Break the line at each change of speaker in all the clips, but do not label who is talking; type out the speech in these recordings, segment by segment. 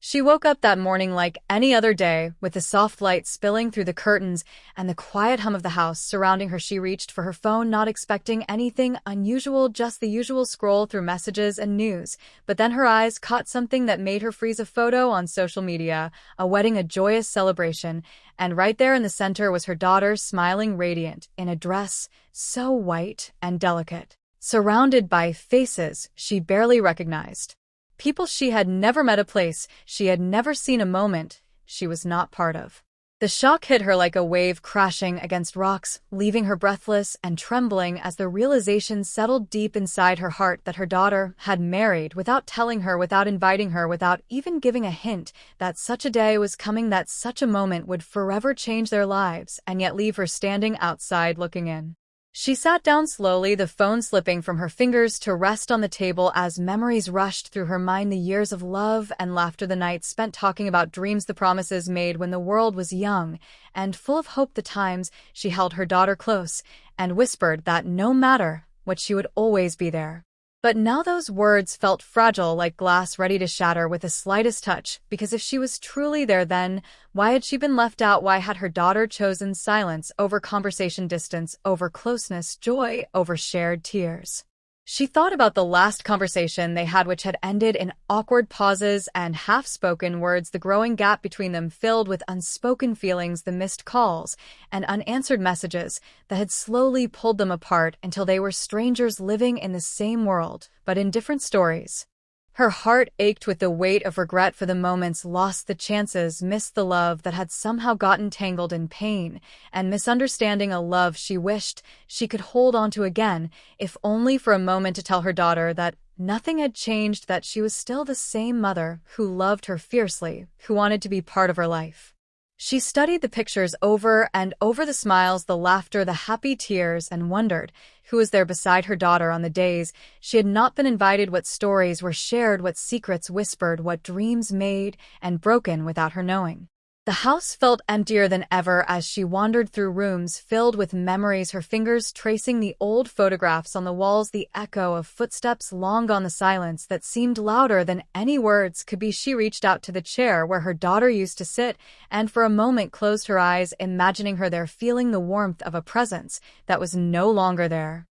She woke up that morning like any other day, with the soft light spilling through the curtains and the quiet hum of the house surrounding her. She reached for her phone, not expecting anything unusual, just the usual scroll through messages and news. But then her eyes caught something that made her freeze. A photo on social media, a wedding, a joyous celebration, and right there in the center was her daughter, smiling, radiant, in a dress so white and delicate, surrounded by faces she barely recognized. People she had never met, a place she had never seen, a moment she was not part of. The shock hit her like a wave crashing against rocks, leaving her breathless and trembling as the realization settled deep inside her heart that her daughter had married without telling her, without inviting her, without even giving a hint that such a day was coming, that such a moment would forever change their lives and yet leave her standing outside looking in. She sat down slowly, the phone slipping from her fingers to rest on the table as memories rushed through her mind. The years of love and laughter, the nights spent talking about dreams, the promises made when the world was young and full of hope, the times she held her daughter close and whispered that no matter what, she would always be there. But now those words felt fragile, like glass ready to shatter with the slightest touch, because if she was truly there, then why had she been left out? Why had her daughter chosen silence over conversation, distance over closeness, joy over shared tears? She thought about the last conversation they had, which had ended in awkward pauses and half-spoken words, the growing gap between them filled with unspoken feelings, the missed calls and unanswered messages that had slowly pulled them apart until they were strangers living in the same world, but in different stories. Her heart ached with the weight of regret for the moments lost, the chances missed, the love that had somehow gotten tangled in pain and misunderstanding, a love she wished she could hold on to again, if only for a moment, to tell her daughter that nothing had changed, that she was still the same mother who loved her fiercely, who wanted to be part of her life. She studied the pictures over and over, the smiles, the laughter, the happy tears, and wondered who was there beside her daughter on the days she had not been invited, what stories were shared, what secrets whispered, what dreams made and broken without her knowing. The house felt emptier than ever as she wandered through rooms filled with memories, her fingers tracing the old photographs on the walls, the echo of footsteps long gone, the silence that seemed louder than any words could be. She reached out to the chair where her daughter used to sit and for a moment closed her eyes, imagining her there, feeling the warmth of a presence that was no longer there.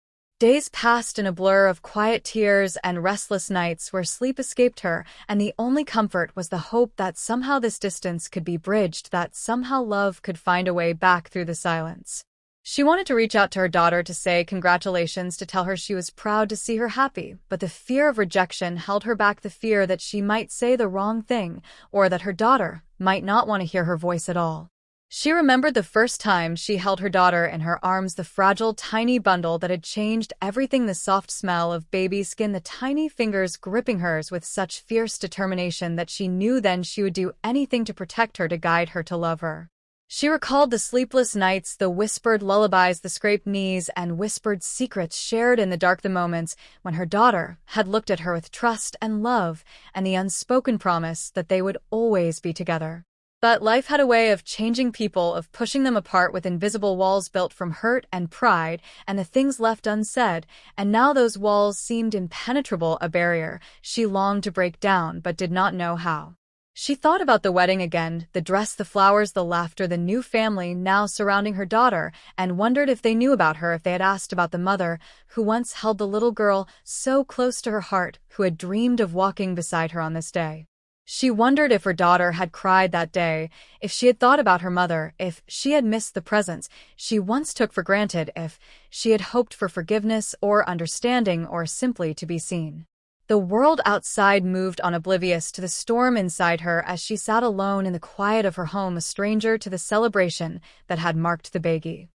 Days passed in a blur of quiet tears and restless nights where sleep escaped her, and the only comfort was the hope that somehow this distance could be bridged, that somehow love could find a way back through the silence. She wanted to reach out to her daughter, to say congratulations, to tell her she was proud to see her happy, but the fear of rejection held her back, the fear that she might say the wrong thing, or that her daughter might not want to hear her voice at all. She remembered the first time she held her daughter in her arms, the fragile, tiny bundle that had changed everything, the soft smell of baby skin, the tiny fingers gripping hers with such fierce determination that she knew then she would do anything to protect her, to guide her, to love her. She recalled the sleepless nights, the whispered lullabies, the scraped knees, and whispered secrets shared in the dark, the moments when her daughter had looked at her with trust and love, and the unspoken promise that they would always be together. But life had a way of changing people, of pushing them apart with invisible walls built from hurt and pride and the things left unsaid, and now those walls seemed impenetrable, a barrier she longed to break down but did not know how. She thought about the wedding again, the dress, the flowers, the laughter, the new family now surrounding her daughter, and wondered if they knew about her, if they had asked about the mother who once held the little girl so close to her heart, who had dreamed of walking beside her on this day. She wondered if her daughter had cried that day, if she had thought about her mother, if she had missed the presents she once took for granted, if she had hoped for forgiveness or understanding, or simply to be seen. The world outside moved on, oblivious to the storm inside her as she sat alone in the quiet of her home, a stranger to the celebration that had marked the baby.